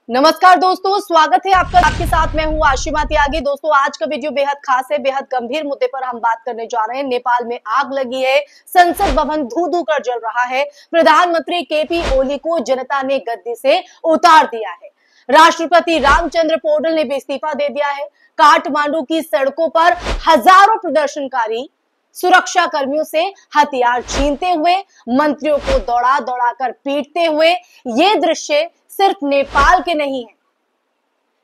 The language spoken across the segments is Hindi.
नमस्कार दोस्तों, स्वागत है आपका। आपके साथ मैं हूं आशिमा त्यागी। दोस्तों, आज का वीडियो बेहद खास है। बेहद गंभीर मुद्दे पर हम बात करने जा रहे हैं। नेपाल में आग लगी है, संसद भवन धू धू कर जल रहा है। प्रधानमंत्री केपी ओली को जनता ने गद्दी से उतार दिया है। राष्ट्रपति रामचंद्र पौडेल ने भी इस्तीफा दे दिया है। काठमांडू की सड़कों पर हजारों प्रदर्शनकारी सुरक्षा कर्मियों से हथियार छीनते हुए, मंत्रियों को दौड़ा दौड़ा कर पीटते हुए, ये दृश्य सिर्फ नेपाल के नहीं है,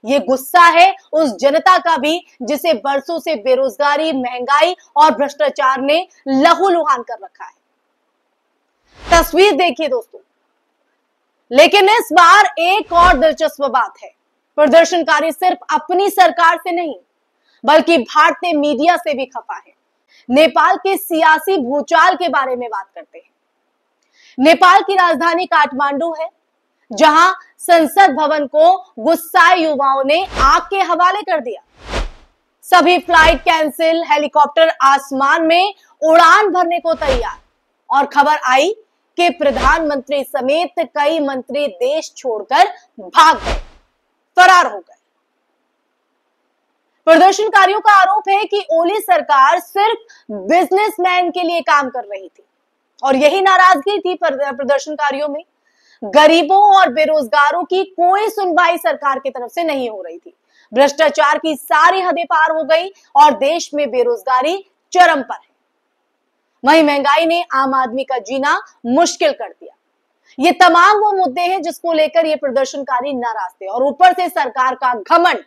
ये गुस्सा है उस जनता का भी जिसे बरसों से बेरोजगारी, महंगाई और भ्रष्टाचार ने लहूलुहान कर रखा है। तस्वीर देखिए दोस्तों। लेकिन इस बार एक और दिलचस्प बात है। प्रदर्शनकारी सिर्फ अपनी सरकार से नहीं, बल्कि भारतीय मीडिया से भी खफा है। नेपाल के सियासी भूचाल के बारे में बात करते हैं। नेपाल की राजधानी काठमांडू है, जहां संसद भवन को गुस्साए युवाओं ने आग के हवाले कर दिया। सभी फ्लाइट कैंसिल, हेलीकॉप्टर आसमान में उड़ान भरने को तैयार, और खबर आई कि प्रधानमंत्री समेत कई मंत्री देश छोड़कर भाग गए, फरार हो गए। प्रदर्शनकारियों का आरोप है कि ओली सरकार सिर्फ बिजनेसमैन के लिए काम कर रही थी, और यही नाराजगी थी प्रदर्शनकारियों में। गरीबों और बेरोजगारों की कोई सुनवाई सरकार की तरफ से नहीं हो रही थी। भ्रष्टाचार की सारी हदें पार हो गई और देश में बेरोजगारी चरम पर है। वहीं महंगाई ने आम आदमी का जीना मुश्किल कर दिया। ये तमाम वो मुद्दे हैं जिसको लेकर ये प्रदर्शनकारी नाराज थे, और ऊपर से सरकार का घमंड,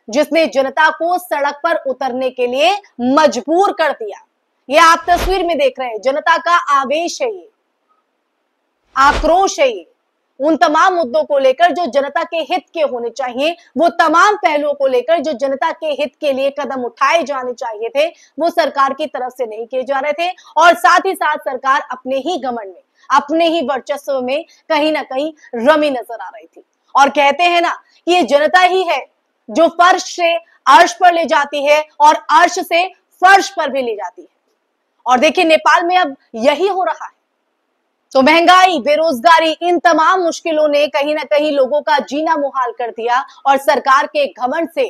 जिसने जनता को सड़क पर उतरने के लिए मजबूर कर दिया। ये आप तस्वीर में देख रहे हैं। जनता का आवेश है, ये आक्रोश है, ये उन तमाम मुद्दों को लेकर जो जनता के हित के होने चाहिए, वो तमाम पहलुओं को लेकर जो जनता के हित के लिए कदम उठाए जाने चाहिए थे, वो सरकार की तरफ से नहीं किए जा रहे थे। और साथ ही साथ सरकार अपने ही घमंड में, अपने ही वर्चस्व में कहीं ना कहीं रमी नजर आ रही थी। और कहते हैं ना कि ये जनता ही है जो फर्श से अर्श पर ले जाती है और अर्श से फर्श पर भी ले जाती है। और देखिए, नेपाल में अब यही हो रहा है। तो महंगाई, बेरोजगारी, इन तमाम मुश्किलों ने कहीं ना कहीं लोगों का जीना मुहाल कर दिया, और सरकार के घमंड से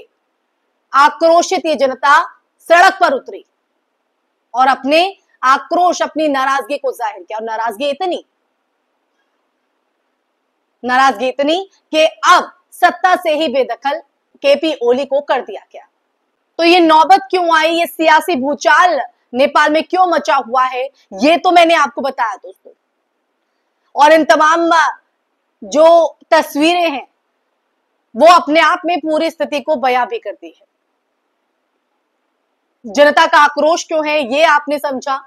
आक्रोशित ये जनता सड़क पर उतरी और अपने आक्रोश, अपनी नाराजगी को जाहिर किया। और नाराजगी इतनी कि अब सत्ता से ही बेदखल केपी ओली को कर दिया गया। तो ये नौबत क्यों आई, ये सियासी भूचाल नेपाल में क्यों मचा हुआ है, ये तो मैंने आपको बताया दोस्तों। और इन तमाम जो तस्वीरें हैं वो अपने आप में पूरी स्थिति को बयां भी करती है। जनता का आक्रोश क्यों है ये आपने समझा,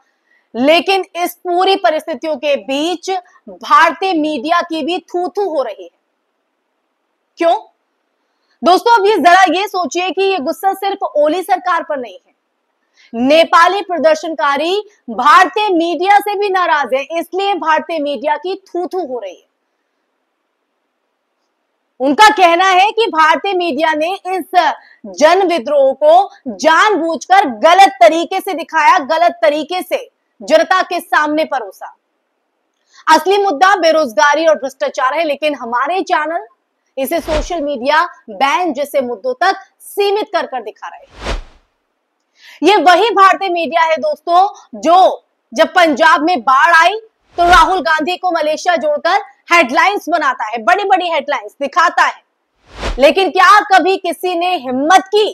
लेकिन इस पूरी परिस्थितियों के बीच भारतीय मीडिया की भी थू थू हो रही है। क्यों दोस्तों? अब ये सोचिए कि ये गुस्सा सिर्फ ओली सरकार पर नहीं है। नेपाली प्रदर्शनकारी भारतीय मीडिया से भी नाराज है, इसलिए भारतीय मीडिया की थू थू हो रही है। उनका कहना है कि भारतीय मीडिया ने इस जन विद्रोह को जानबूझकर गलत तरीके से दिखाया, गलत तरीके से जनता के सामने परोसा। असली मुद्दा बेरोजगारी और भ्रष्टाचार है, लेकिन हमारे चैनल इसे सोशल मीडिया बैन जैसे मुद्दों तक सीमित कर दिखा रहे हैं। ये वही भारतीय मीडिया है दोस्तों जो जब पंजाब में बाढ़ आई तो राहुल गांधी को मलेशिया जोड़कर हेडलाइंस बनाता है, बड़ी बड़ी हेडलाइंस दिखाता है। लेकिन क्या कभी किसी ने हिम्मत की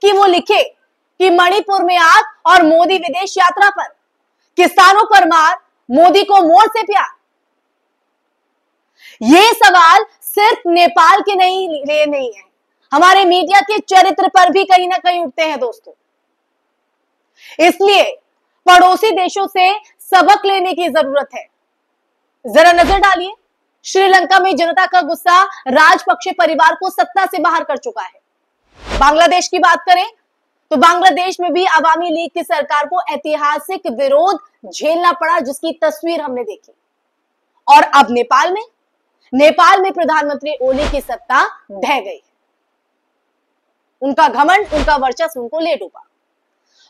कि वो लिखे कि मणिपुर में आग और मोदी विदेश यात्रा पर, किसानों पर मार, मोदी को मोर से प्यार? ये सवाल सिर्फ नेपाल के लिए नहीं है, हमारे मीडिया के चरित्र पर भी कहीं ना कहीं उठते हैं दोस्तों। इसलिए पड़ोसी देशों से सबक लेने की जरूरत है। जरा नजर डालिए, श्रीलंका में जनता का गुस्सा राजपक्षे परिवार को सत्ता से बाहर कर चुका है। बांग्लादेश की बात करें तो बांग्लादेश में भी अवामी लीग की सरकार को ऐतिहासिक विरोध झेलना पड़ा, जिसकी तस्वीर हमने देखी। और अब नेपाल में प्रधानमंत्री ओली की सत्ता ढह गई। उनका घमंड, उनका वर्चस्व उनको ले डूबा।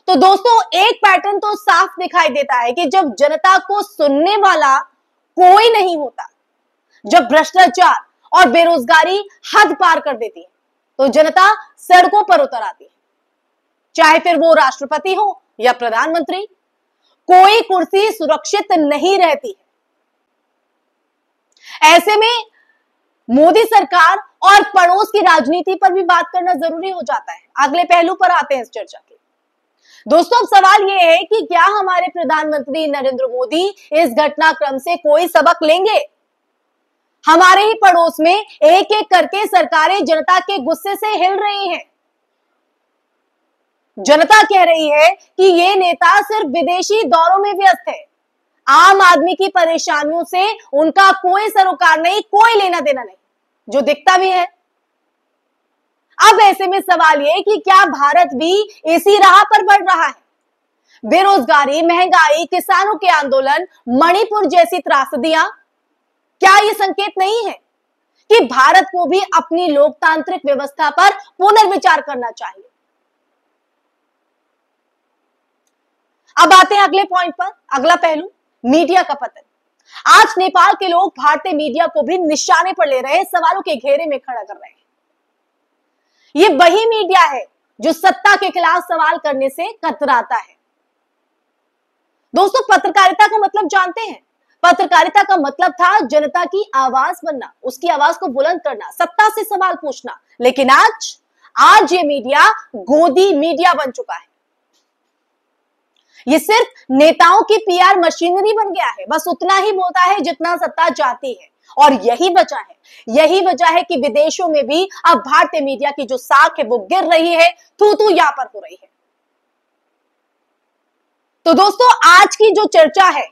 तो दोस्तों, एक पैटर्न तो साफ दिखाई देता है कि जब जनता को सुनने वाला कोई नहीं होता, जब भ्रष्टाचार और बेरोजगारी हद पार कर देती है तो जनता सड़कों पर उतर आती है। चाहे फिर वो राष्ट्रपति हो या प्रधानमंत्री, कोई कुर्सी सुरक्षित नहीं रहती है। ऐसे में मोदी सरकार और पड़ोस की राजनीति पर भी बात करना जरूरी हो जाता है। अगले पहलू पर आते हैं इस चर्चा के। दोस्तों, अब सवाल यह है कि क्या हमारे प्रधानमंत्री नरेंद्र मोदी इस घटनाक्रम से कोई सबक लेंगे? हमारे ही पड़ोस में एक एक करके सरकारें जनता के गुस्से से हिल रही हैं। जनता कह रही है कि ये नेता सिर्फ विदेशी दौरों में व्यस्त है, आम आदमी की परेशानियों से उनका कोई सरोकार नहीं, कोई लेना देना नहीं, जो दिखता भी है। अब ऐसे में सवाल ये कि क्या भारत भी इसी राह पर बढ़ रहा है? बेरोजगारी, महंगाई, किसानों के आंदोलन, मणिपुर जैसी त्रासदियां, क्या ये संकेत नहीं है कि भारत को भी अपनी लोकतांत्रिक व्यवस्था पर पुनर्विचार करना चाहिए? अब आते हैं अगले पॉइंट पर। अगला पहलू, मीडिया का पतन। आज नेपाल के लोग भारतीय मीडिया को भी निशाने पर ले रहे हैं, सवालों के घेरे में खड़ा कर रहे हैं। ये वही मीडिया है जो सत्ता के खिलाफ सवाल करने से कतराता है। दोस्तों, पत्रकारिता का मतलब जानते हैं? पत्रकारिता का मतलब था जनता की आवाज बनना, उसकी आवाज को बुलंद करना, सत्ता से सवाल पूछना। लेकिन आज ये मीडिया गोदी मीडिया बन चुका है। ये सिर्फ नेताओं की पीआर मशीनरी बन गया है, बस उतना ही बोलता है जितना सत्ता चाहती है। और यही वजह है कि विदेशों में भी अब भारतीय मीडिया की जो साख है वो गिर रही है, थू यहाँ पर हो रही है। तो दोस्तों, आज की जो चर्चा है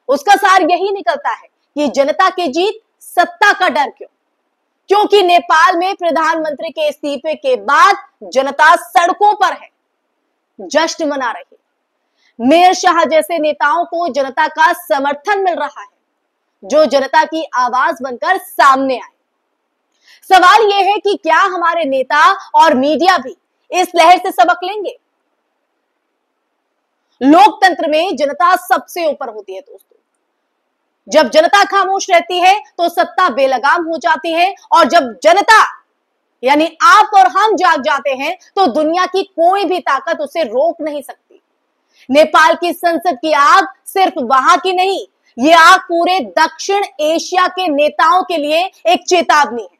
उसका सार यही निकलता है कि जनता की जीत, सत्ता का डर क्यों? क्योंकि नेपाल में प्रधानमंत्री के इस्तीफे के बाद जनता सड़कों पर है, जश्न मना रही है। मेयर शाह जैसे नेताओं को जनता का समर्थन मिल रहा है, जो जनता की आवाज बनकर सामने आए। सवाल यह है कि क्या हमारे नेता और मीडिया भी इस लहर से सबक लेंगे? लोकतंत्र में जनता सबसे ऊपर होती है दोस्तों। जब जनता खामोश रहती है तो सत्ता बेलगाम हो जाती है, और जब जनता यानी आप और हम जाग जाते हैं तो दुनिया की कोई भी ताकत उसे रोक नहीं सकती। नेपाल की संसद की आग सिर्फ वहां की नहीं, ये आग पूरे दक्षिण एशिया के नेताओं के लिए एक चेतावनी है।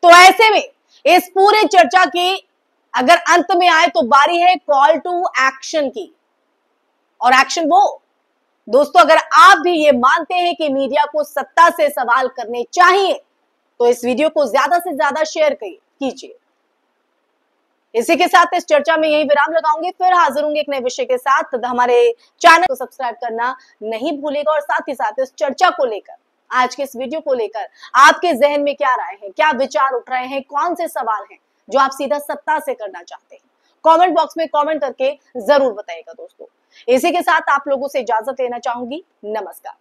तो ऐसे में इस पूरे चर्चा की अगर अंत में आए तो बारी है कॉल टू एक्शन की। और एक्शन वो दोस्तों, अगर आप भी ये मानते हैं कि मीडिया को सत्ता से सवाल करने चाहिए तो इस वीडियो को ज्यादा से ज्यादा शेयर कीजिए। इसी के साथ इस चर्चा में यही विराम लगाऊंगी, फिर हाजिर होंगे एक नए विषय के साथ। हमारे चैनल को सब्सक्राइब करना नहीं भूलेगा, और साथ ही साथ इस चर्चा को लेकर, आज के इस वीडियो को लेकर आपके जहन में क्या राय है, क्या विचार उठ रहे हैं, कौन से सवाल हैं जो आप सीधा सत्ता से करना चाहते हैं, कमेंट बॉक्स में कमेंट करके जरूर बताइएगा दोस्तों। इसी के साथ आप लोगों से इजाजत लेना चाहूंगी। नमस्कार।